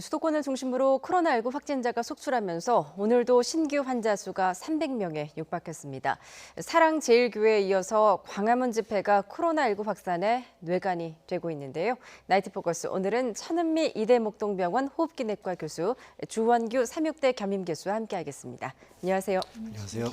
수도권을 중심으로 코로나19 확진자가 속출하면서 오늘도 신규 환자 수가 300명에 육박했습니다. 사랑제일교회에 이어서 광화문 집회가 코로나19 확산에 뇌관이 되고 있는데요. 나이트 포커스 오늘은 천은미 이대목동병원 호흡기내과 교수 주원규 삼육대 겸임교수와 함께하겠습니다. 안녕하세요. 안녕하세요.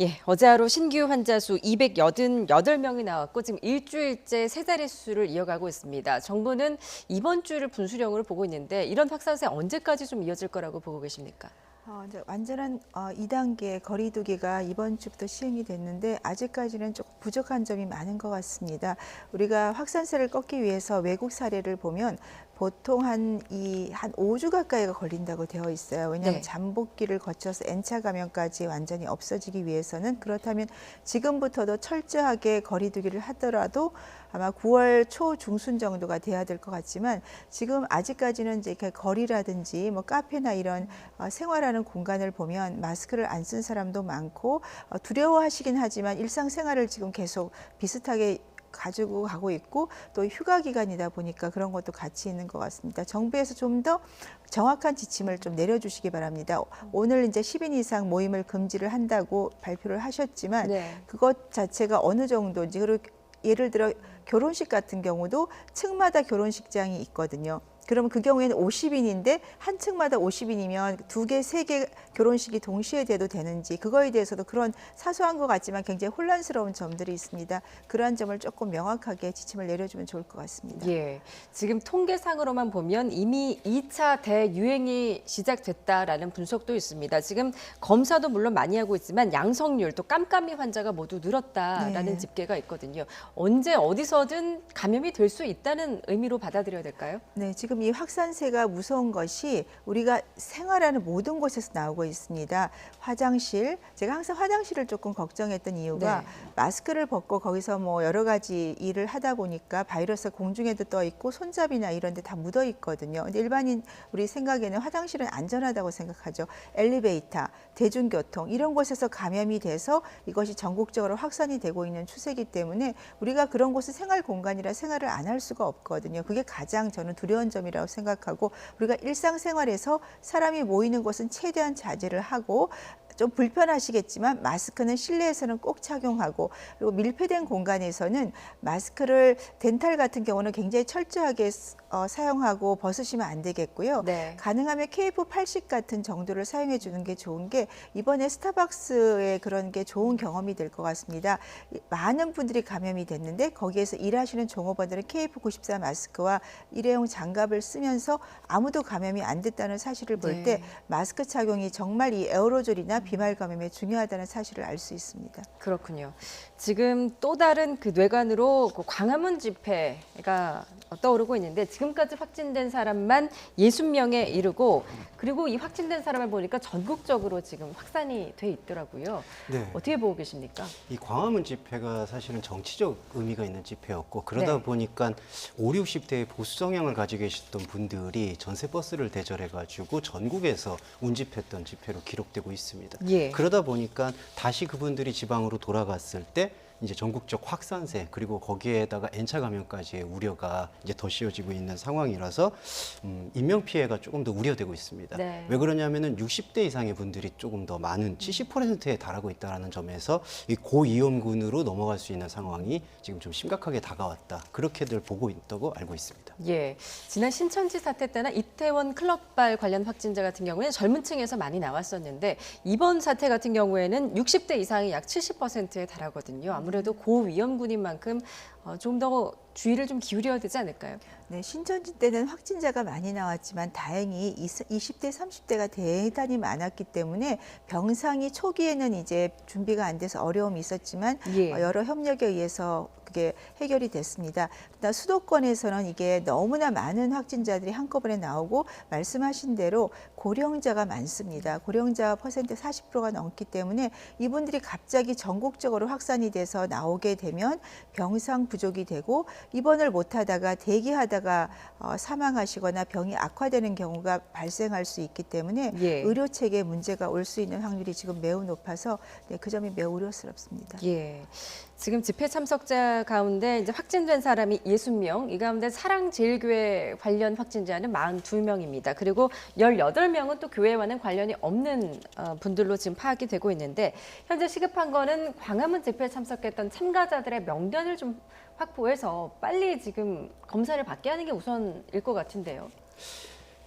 예, 어제 하루 신규 환자 수 288명이 나왔고 지금 일주일째 세 자릿수를 이어가고 있습니다. 정부는 이번 주를 분수령으로 보고 있는데 이런 확산세 언제까지 좀 이어질 거라고 보고 계십니까? 이제 완전한 2단계 거리두기가 이번 주부터 시행이 됐는데 아직까지는 조금 부족한 점이 많은 것 같습니다. 우리가 확산세를 꺾기 위해서 외국 사례를 보면 보통 한 5주 가까이가 걸린다고 되어 있어요. 왜냐하면 네. 잠복기를 거쳐서 N차 감염까지 완전히 없어지기 위해서는 그렇다면 지금부터도 철저하게 거리두기를 하더라도 아마 9월 초 중순 정도가 돼야 될 것 같지만 지금 아직까지는 이제 이렇게 거리라든지 뭐 카페나 이런 생활하는 공간을 보면 마스크를 안 쓴 사람도 많고 두려워하시긴 하지만 일상생활을 지금 계속 비슷하게 가지고 가고 있고 또 휴가 기간이다 보니까 그런 것도 같이 있는 것 같습니다. 정부에서 좀 더 정확한 지침을 좀 내려주시기 바랍니다. 오늘 이제 10인 이상 모임을 금지를 한다고 발표를 하셨지만 네. 그것 자체가 어느 정도인지 그리고 예를 들어 결혼식 같은 경우도 층마다 결혼식장이 있거든요. 그러면 그 경우에는 50인인데 한 층마다 50인이면 2개, 3개 결혼식이 동시에 돼도 되는지 그거에 대해서도 그런 사소한 것 같지만 굉장히 혼란스러운 점들이 있습니다. 그러한 점을 조금 명확하게 지침을 내려주면 좋을 것 같습니다. 예, 지금 통계상으로만 보면 이미 2차 대유행이 시작됐다라는 분석도 있습니다. 지금 검사도 물론 많이 하고 있지만 양성률 또 깜깜이 환자가 모두 늘었다라는 네. 집계가 있거든요. 언제 어디서든 감염이 될 수 있다는 의미로 받아들여야 될까요? 네, 지금 이 확산세가 무서운 것이 우리가 생활하는 모든 곳에서 나오고 있습니다. 화장실, 제가 항상 화장실을 조금 걱정했던 이유가 네. 마스크를 벗고 거기서 뭐 여러 가지 일을 하다 보니까 바이러스가 공중에도 떠 있고 손잡이나 이런 데 다 묻어 있거든요. 근데 일반인 우리 생각에는 화장실은 안전하다고 생각하죠. 엘리베이터, 대중교통 이런 곳에서 감염이 돼서 이것이 전국적으로 확산이 되고 있는 추세이기 때문에 우리가 그런 곳은 생활 공간이라 생활을 안 할 수가 없거든요. 그게 가장 저는 두려운 점이라고 생각하고 우리가 일상생활에서 사람이 모이는 곳은 최대한 자제를 하고 좀 불편하시겠지만 마스크는 실내에서는 꼭 착용하고 그리고 밀폐된 공간에서는 마스크를 덴탈 같은 경우는 굉장히 철저하게 사용하고 벗으시면 안 되겠고요. 네. 가능하면 KF80 같은 정도를 사용해 주는 게 좋은 게 이번에 스타벅스의 그런 게 좋은 경험이 될 것 같습니다. 많은 분들이 감염이 됐는데 거기에서 일하시는 종업원들은 KF94 마스크와 일회용 장갑을 쓰면서 아무도 감염이 안 됐다는 사실을 볼 때 네. 마스크 착용이 정말 이 에어로졸이나 비말 감염에 중요하다는 사실을 알 수 있습니다. 그렇군요. 지금 또 다른 그 뇌관으로 그 광화문 집회가 떠오르고 있는데 지금까지 확진된 사람만 60명에 이르고 그리고 이 확진된 사람을 보니까 전국적으로 지금 확산이 돼 있더라고요. 네. 어떻게 보고 계십니까? 이 광화문 집회가 사실은 정치적 의미가 있는 집회였고 그러다 네. 보니까 5, 60대의 보수 성향을 가지고 계셨던 분들이 전세 버스를 대절해 가지고 전국에서 운집했던 집회로 기록되고 있습니다. 예. 그러다 보니까 다시 그분들이 지방으로 돌아갔을 때 이제 전국적 확산세 그리고 거기에다가 N차 감염까지의 우려가 이제 더 씌워지고 있는 상황이라서 인명 피해가 조금 더 우려되고 있습니다. 네. 왜 그러냐면은 60대 이상의 분들이 조금 더 많은 70%에 달하고 있다는 점에서 이 고위험군으로 넘어갈 수 있는 상황이 지금 좀 심각하게 다가왔다. 그렇게들 보고 있다고 알고 있습니다. 예, 지난 신천지 사태 때나 이태원 클럽발 관련 확진자 같은 경우에는 젊은 층에서 많이 나왔었는데 이번 사태 같은 경우에는 60대 이상이 약 70%에 달하거든요. 아무래도 고위험군인 만큼 좀 더 주의를 좀 기울여야 되지 않을까요? 네, 신천지 때는 확진자가 많이 나왔지만 다행히 20대, 30대가 대단히 많았기 때문에 병상이 초기에는 이제 준비가 안 돼서 어려움이 있었지만 예. 여러 협력에 의해서 그게 해결이 됐습니다. 그다음 수도권에서는 이게 너무나 많은 확진자들이 한꺼번에 나오고 말씀하신 대로 고령자가 많습니다. 고령자 퍼센트 40%가 넘기 때문에 이분들이 갑자기 전국적으로 확산이 돼서 나오게 되면 병상 부족이 되고 입원을 못하다가 대기하다가 사망하시거나 병이 악화되는 경우가 발생할 수 있기 때문에 예. 의료 체계에 문제가 올 수 있는 확률이 지금 매우 높아서 네, 그 점이 매우 우려스럽습니다. 예. 지금 집회 참석자 가운데 이제 확진된 사람이 60명, 이 가운데 사랑제일교회 관련 확진자는 42명입니다. 그리고 18명은 또 교회와는 관련이 없는 분들로 지금 파악이 되고 있는데 현재 시급한 거는 광화문 집회에 참석했던 참가자들의 명단을 좀 확보해서 빨리 지금 검사를 받게 하는 게 우선일 것 같은데요.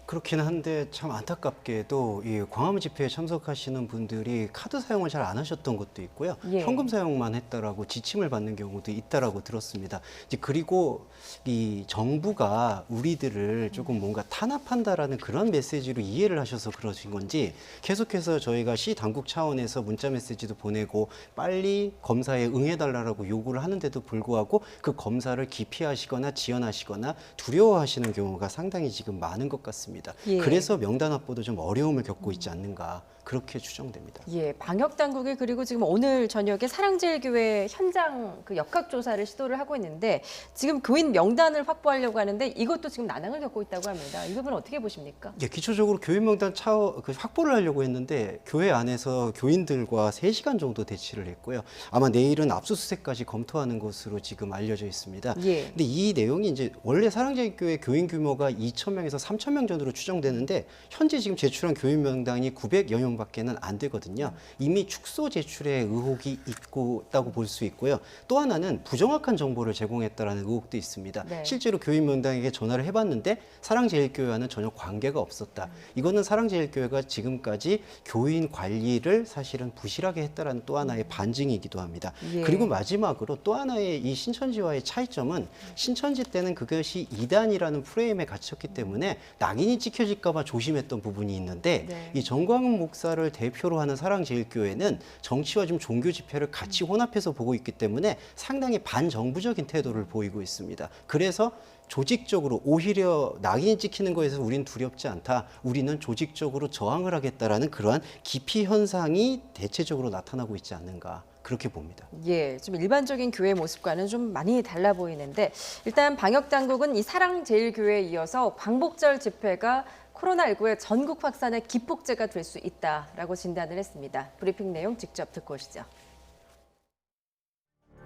그렇긴 한데 참 안타깝게도 이 광화문 집회에 참석하시는 분들이 카드 사용을 잘 안 하셨던 것도 있고요. 예. 현금 사용만 했다라고 지침을 받는 경우도 있다라고 들었습니다. 이제 그리고 이 정부가 우리들을 조금 뭔가 탄압한다라는 그런 메시지로 이해를 하셔서 그러신 건지 계속해서 저희가 시 당국 차원에서 문자 메시지도 보내고 빨리 검사에 응해달라고 요구를 하는데도 불구하고 그 검사를 기피하시거나 지연하시거나 두려워하시는 경우가 상당히 지금 많은 것 같습니다. 예. 그래서 명단 확보도 좀 어려움을 겪고 있지 않는가 그렇게 추정됩니다. 예, 방역 당국이 그리고 지금 오늘 저녁에 사랑제일교회 현장 그 역학 조사를 시도를 하고 있는데 지금 교인 명단을 확보하려고 하는데 이것도 지금 난항을 겪고 있다고 합니다. 이 부분 어떻게 보십니까? 예, 기초적으로 교인 명단 확보를 하려고 했는데 교회 안에서 교인들과 3시간 정도 대치를 했고요. 아마 내일은 압수수색까지 검토하는 것으로 지금 알려져 있습니다. 예. 근데 이 내용이 이제 원래 사랑제일교회 교인 규모가 2,000명에서 3,000명 정도로 추정되는데 현재 지금 제출한 교인 명단이 900여 명밖에는 안 되거든요. 이미 축소 제출의 의혹이 있다고 볼 수 있고요. 또 하나는 부정확한 정보를 제공했다라는 의혹도 있습니다. 네. 실제로 교인 명단에게 전화를 해봤는데 사랑제일교회와는 전혀 관계가 없었다. 이거는 사랑제일교회가 지금까지 교인 관리를 사실은 부실하게 했다라는 또 하나의 반증이기도 합니다. 예. 그리고 마지막으로 또 하나의 이 신천지와의 차이점은 신천지 때는 그것이 이단이라는 프레임에 갇혔기 때문에 낙인이 찍혀질까 봐 조심했던 부분이 있는데 네. 이 정광훈 목사를 대표로 하는 사랑제일교회는 정치와 좀 종교 집회를 같이 혼합해서 보고 있기 때문에 상당히 반정부적인 태도를 보이고 있습니다. 그래서 조직적으로 오히려 낙인이 찍히는 거에서 우리는 두렵지 않다. 우리는 조직적으로 저항을 하겠다라는 그러한 기피 현상이 대체적으로 나타나고 있지 않는가. 그렇게 봅니다. 예, 좀 일반적인 교회 모습과는 좀 많이 달라 보이는데 일단 방역 당국은 이 사랑제일교회에 이어서 광복절 집회가 코로나19의 전국 확산의 기폭제가 될 수 있다라고 진단을 했습니다. 브리핑 내용 직접 듣고 오시죠.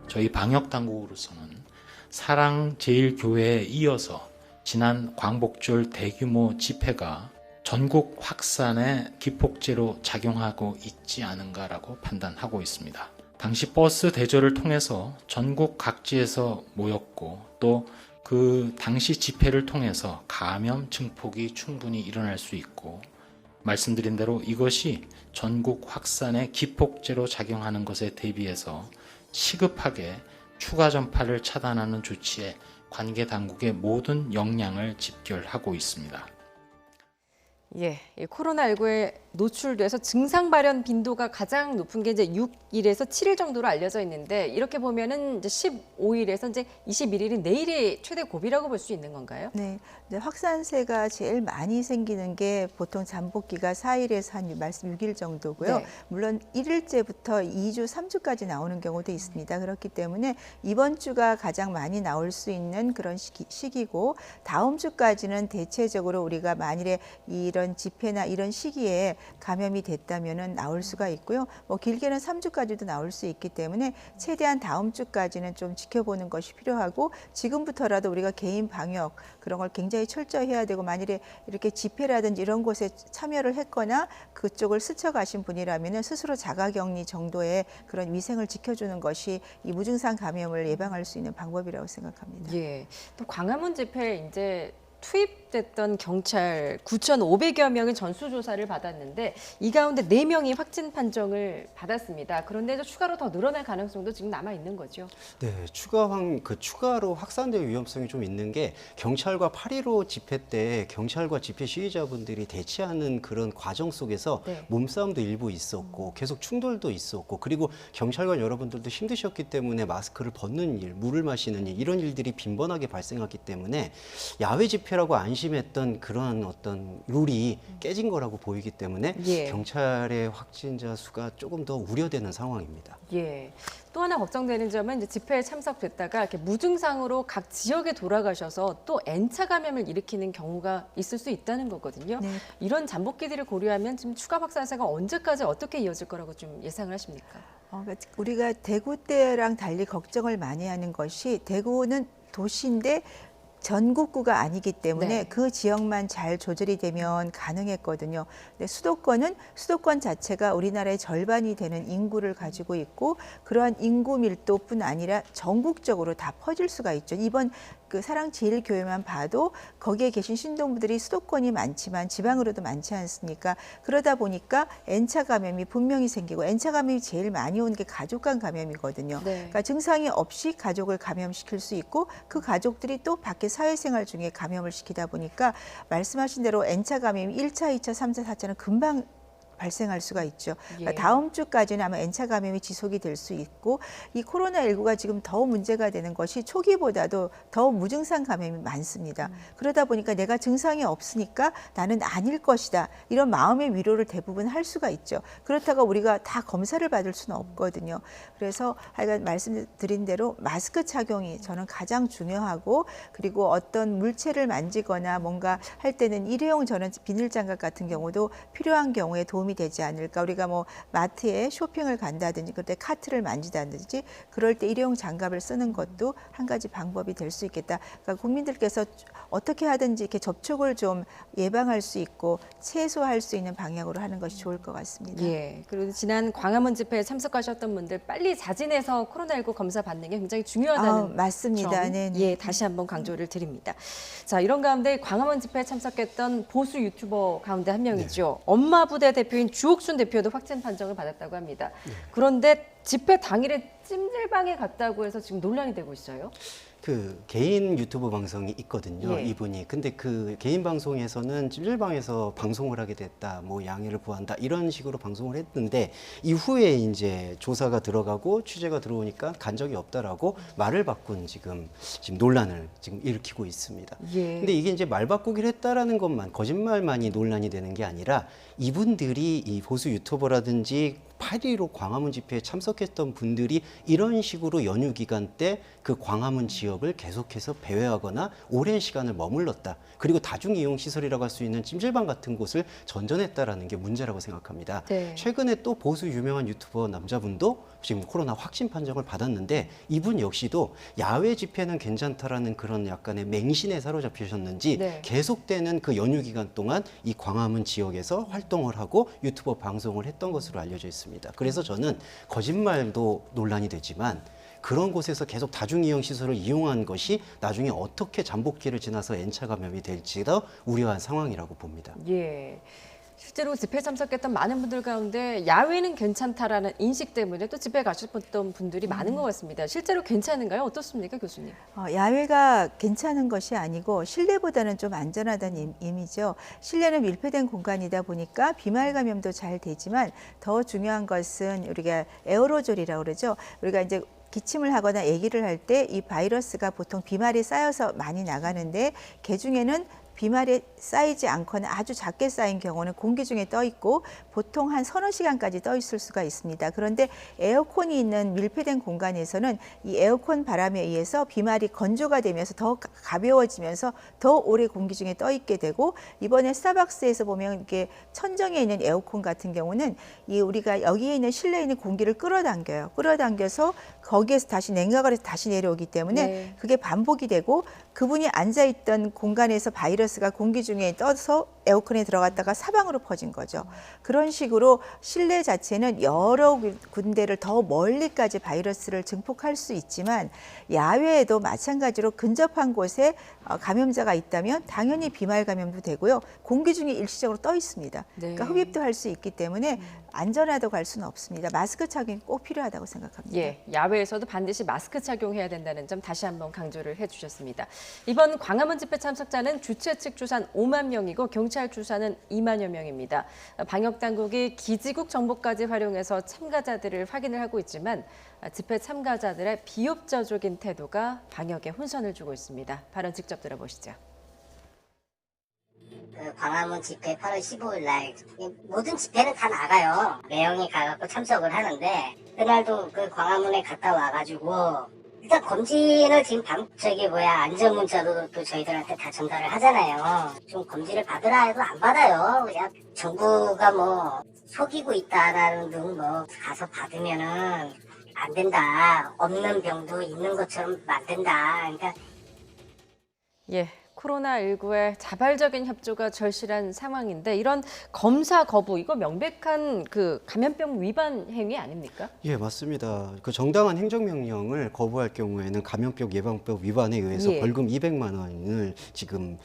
저희 방역 당국으로서는 사랑제일교회에 이어서 지난 광복절 대규모 집회가 전국 확산의 기폭제로 작용하고 있지 않은가라고 판단하고 있습니다. 당시 버스 대절을 통해서 전국 각지에서 모였고 또 그 당시 집회를 통해서 감염 증폭이 충분히 일어날 수 있고 말씀드린 대로 이것이 전국 확산의 기폭제로 작용하는 것에 대비해서 시급하게 추가 전파를 차단하는 조치에 관계 당국의 모든 역량을 집결하고 있습니다. 예, 이 코로나19에 노출돼서 증상 발현 빈도가 가장 높은 게 이제 6일에서 7일 정도로 알려져 있는데 이렇게 보면은 이제 15일에서 이제 21일이 내일이 최대 고비라고 볼 수 있는 건가요? 네, 이제 확산세가 제일 많이 생기는 게 보통 잠복기가 4일에서 한 말씀 6일 정도고요. 네. 물론 1일째부터 2주, 3주까지 나오는 경우도 있습니다. 그렇기 때문에 이번 주가 가장 많이 나올 수 있는 그런 시기고 다음 주까지는 대체적으로 우리가 만일에 이런 집회나 이런 시기에 감염이 됐다면은 나올 수가 있고요. 뭐 길게는 3주까지도 나올 수 있기 때문에 최대한 다음 주까지는 좀 지켜보는 것이 필요하고 지금부터라도 우리가 개인 방역 그런 걸 굉장히 철저히 해야 되고 만일에 이렇게 집회라든지 이런 곳에 참여를 했거나 그쪽을 스쳐가신 분이라면은 스스로 자가격리 정도의 그런 위생을 지켜주는 것이 이 무증상 감염을 예방할 수 있는 방법이라고 생각합니다. 예, 또 광화문 집회에 이제 투입됐던 경찰 9,500여 명이 전수조사를 받았는데 이 가운데 4명이 확진 판정을 받았습니다. 그런데 이제 추가로 더 늘어날 가능성도 지금 남아 있는 거죠. 네, 추가로 확산될 위험성이 좀 있는 게 경찰과 8.15 집회 때 경찰과 집회 시위자분들이 대치하는 그런 과정 속에서 네. 몸싸움도 일부 있었고 계속 충돌도 있었고 그리고 경찰관 여러분들도 힘드셨기 때문에 마스크를 벗는 일, 물을 마시는 일 이런 일들이 빈번하게 발생했기 때문에 야외 집회라고 방심했던 그런 어떤 룰이 깨진 거라고 보이기 때문에 예. 경찰의 확진자 수가 조금 더 우려되는 상황입니다. 예. 또 하나 걱정되는 점은 이제 집회에 참석됐다가 이렇게 무증상으로 각 지역에 돌아가셔서 또 N차 감염을 일으키는 경우가 있을 수 있다는 거거든요. 네. 이런 잠복기들을 고려하면 지금 추가 확산세가 언제까지 어떻게 이어질 거라고 좀 예상을 하십니까? 그러니까 우리가 대구 때랑 달리 걱정을 많이 하는 것이 대구는 도시인데 전국구가 아니기 때문에 네. 그 지역만 잘 조절이 되면 가능했거든요. 근데 수도권 자체가 우리나라의 절반이 되는 인구를 가지고 있고 그러한 인구 밀도뿐 아니라 전국적으로 다 퍼질 수가 있죠. 이번 그 사랑제일교회만 봐도 거기에 계신 신도부들이 수도권이 많지만 지방으로도 많지 않습니까? 그러다 보니까 N차 감염이 분명히 생기고 N차 감염이 제일 많이 온 게 가족 간 감염이거든요. 네. 그러니까 증상이 없이 가족을 감염시킬 수 있고 그 가족들이 또 밖에 사회생활 중에 감염을 시키다 보니까 말씀하신 대로 N차 감염이 1차, 2차, 3차, 4차는 금방 발생할 수가 있죠. 그러니까 예. 다음 주까지는 아마 N차 감염이 지속이 될 수 있고 이 코로나19가 지금 더 문제가 되는 것이 초기보다도 더 무증상 감염이 많습니다. 그러다 보니까 내가 증상이 없으니까 나는 아닐 것이다. 이런 마음의 위로를 대부분 할 수가 있죠. 그렇다고 우리가 다 검사를 받을 수는 없거든요. 그래서 하여간 말씀드린 대로 마스크 착용이 저는 가장 중요하고 그리고 어떤 물체를 만지거나 뭔가 할 때는 일회용 저는 비닐장갑 같은 경우도 필요한 경우에 도움이 되지 않을까. 우리가 뭐 마트에 쇼핑을 간다든지 그때 카트를 만지다든지 그럴 때 일회용 장갑을 쓰는 것도 한 가지 방법이 될 수 있겠다. 그러니까 국민들께서 어떻게 하든지 이렇게 접촉을 좀 예방할 수 있고 최소화할 수 있는 방향으로 하는 것이 좋을 것 같습니다. 예. 그리고 지난 광화문 집회에 참석하셨던 분들 빨리 자진해서 코로나19 검사 받는 게 굉장히 중요하다는 맞습니다. 점, 네네. 예, 다시 한번 강조를 드립니다. 자, 이런 가운데 광화문 집회에 참석했던 보수 유튜버 가운데 한 명이죠. 엄마 부대 대표인 주옥순 대표도 확진 판정을 받았다고 합니다. 그런데 집회 당일에 찜질방에 갔다고 해서 지금 논란이 되고 있어요. 그 개인 유튜브 방송이 있거든요. 예. 이분이. 근데 그 개인 방송에서는 찜질방에서 방송을 하게 됐다. 뭐 양해를 구한다. 이런 식으로 방송을 했는데 이후에 이제 조사가 들어가고 취재가 들어오니까 간 적이 없다라고 말을 바꾼 지금 논란을 지금 일으키고 있습니다. 예. 근데 이게 이제 말 바꾸기를 했다라는 것만 거짓말만이 논란이 되는 게 아니라 이분들이 이 보수 유튜버라든지 8.15 광화문 집회에 참석했던 분들이 이런 식으로 연휴 기간 때 그 광화문 지역을 계속해서 배회하거나 오랜 시간을 머물렀다. 그리고 다중이용 시설이라고 할 수 있는 찜질방 같은 곳을 전전했다라는 게 문제라고 생각합니다. 네. 최근에 또 보수 유명한 유튜버 남자분도 지금 코로나 확진 판정을 받았는데 이분 역시도 야외 집회는 괜찮다라는 그런 약간의 맹신에 사로잡히셨는지 네. 계속되는 그 연휴 기간 동안 이 광화문 지역에서 활동을 하고 유튜버 방송을 했던 것으로 알려져 있습니다. 그래서 저는 거짓말도 논란이 되지만 그런 곳에서 계속 다중이용 시설을 이용한 것이 나중에 어떻게 잠복기를 지나서 N차 감염이 될지도 우려한 상황이라고 봅니다. 예. 실제로 집회에 참석했던 많은 분들 가운데 야외는 괜찮다라는 인식 때문에 또 집회에 가셨던 분들이 많은 것 같습니다. 실제로 괜찮은가요? 어떻습니까, 교수님? 야외가 괜찮은 것이 아니고 실내보다는 좀 안전하다는 의미죠. 실내는 밀폐된 공간이다 보니까 비말 감염도 잘 되지만 더 중요한 것은 우리가 에어로졸이라고 그러죠. 우리가 이제 기침을 하거나 얘기를 할 때 이 바이러스가 보통 비말이 쌓여서 많이 나가는데 개중에는 비말이 쌓이지 않거나 아주 작게 쌓인 경우는 공기 중에 떠 있고 보통 한 서너 시간까지 떠 있을 수가 있습니다. 그런데 에어컨이 있는 밀폐된 공간에서는 이 에어컨 바람에 의해서 비말이 건조가 되면서 더 가벼워지면서 더 오래 공기 중에 떠 있게 되고 이번에 스타벅스에서 보면 이게 천정에 있는 에어컨 같은 경우는 이 우리가 여기에 있는 실내에 있는 공기를 끌어당겨요. 끌어당겨서 거기에서 다시 냉각을 해서 다시 내려오기 때문에 네. 그게 반복이 되고 그분이 앉아있던 공간에서 바이러스가 공기 중에 떠서 에어컨에 들어갔다가 사방으로 퍼진 거죠. 그런 식으로 실내 자체는 여러 군데를 더 멀리까지 바이러스를 증폭할 수 있지만 야외에도 마찬가지로 근접한 곳에 감염자가 있다면 당연히 비말 감염도 되고요. 공기 중에 일시적으로 떠 있습니다. 네. 그러니까 흡입도 할 수 있기 때문에 안전하다고 할 수는 없습니다. 마스크 착용이 꼭 필요하다고 생각합니다. 예, 야외에서도 반드시 마스크 착용해야 된다는 점 다시 한번 강조를 해주셨습니다. 이번 광화문 집회 참석자는 주최 측 추산 5만 명이고 경찰 추산은 2만여 명입니다. 방역 당국이 기지국 정보까지 활용해서 참가자들을 확인을 하고 있지만 집회 참가자들의 비협조적인 태도가 방역에 혼선을 주고 있습니다. 발언 직접 들어보시죠. 그 광화문 집회 8월 15일 날 모든 집회는 다 나가요. 매형이 가갖고 참석을 하는데 그날도 그 광화문에 갔다 와가지고 일단 검진을 지금 안전 문자도 또 저희들한테 다 전달을 하잖아요. 좀 검진을 받으라 해도 안 받아요. 그냥 정부가 뭐 속이고 있다라는 등 뭐 가서 받으면은 안 된다. 없는 병도 있는 것처럼 만든다. 그러니까 예, 코로나19의 자발적인 협조가 절실한 상황인데 이런 검사 거부 이거 명백한 그 감염병 위반 행위 아닙니까? 예, 맞습니다. 그 정당한 행정명령을 거부할 경우에는 감염병 예방법 위반에 의해서 예. 벌금 200만 원을 지금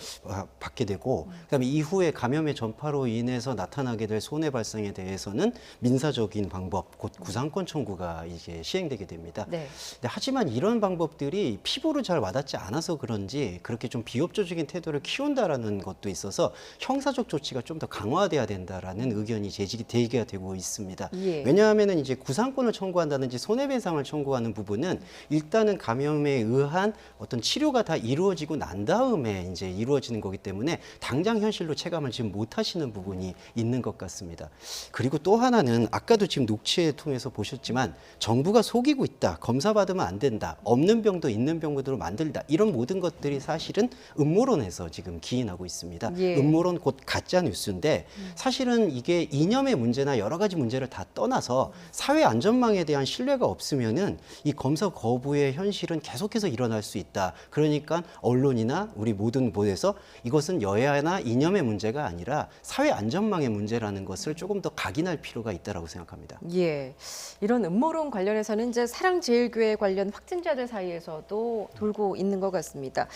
받게 되고, 그다음에 이후에 감염의 전파로 인해서 나타나게 될 손해 발생에 대해서는 민사적인 방법, 곧 구상권 청구가 이제 시행되게 됩니다. 네. 근데 하지만 이런 방법들이 피부로 잘 와닿지 않아서 그런지 그렇게 좀 비협조적인 태도를 키운다라는 것도 있어서 형사적 조치가 좀 더 강화돼야 된다라는 의견이 제기가 되고 있습니다. 예. 왜냐하면은 이제 구상권을 청구한다든지 손해배상을 청구하는 부분은 일단은 감염에 의한 어떤 치료가 다 이루어지고 난 다음에 이제 이루어지는 거기 때문에 당장 현실로 체감을 지금 못 하시는 부분이 있는 것 같습니다. 그리고 또 하나는 아까도 지금 녹취에 통해서 보셨지만 정부가 속이고 있다, 검사 받으면 안 된다, 없는 병도 있는 병으로 만들다, 이런 모든 것들이 사실은 음모론에서 지금 기인하고 있습니다. 예. 음모론 곧 가짜 뉴스인데 사실은 이게 이념의 문제나 여러 가지 문제를 다 떠나서 사회 안전망에 대한 신뢰가 없으면은 이 검사 거부의 현실은 계속해서 일어날 수 있다. 그러니까 언론이나 우리 모든 곳에서 이것은 여야나 이념의 문제가 아니라 사회 안전망의 문제라는 것을 조금 더 각인할 필요가 있다라고 생각합니다. 예, 이런 음모론 관련해서는 이제 사랑제일교회 관련 확진자들 사이에서도 돌고 있는 것 같습니다.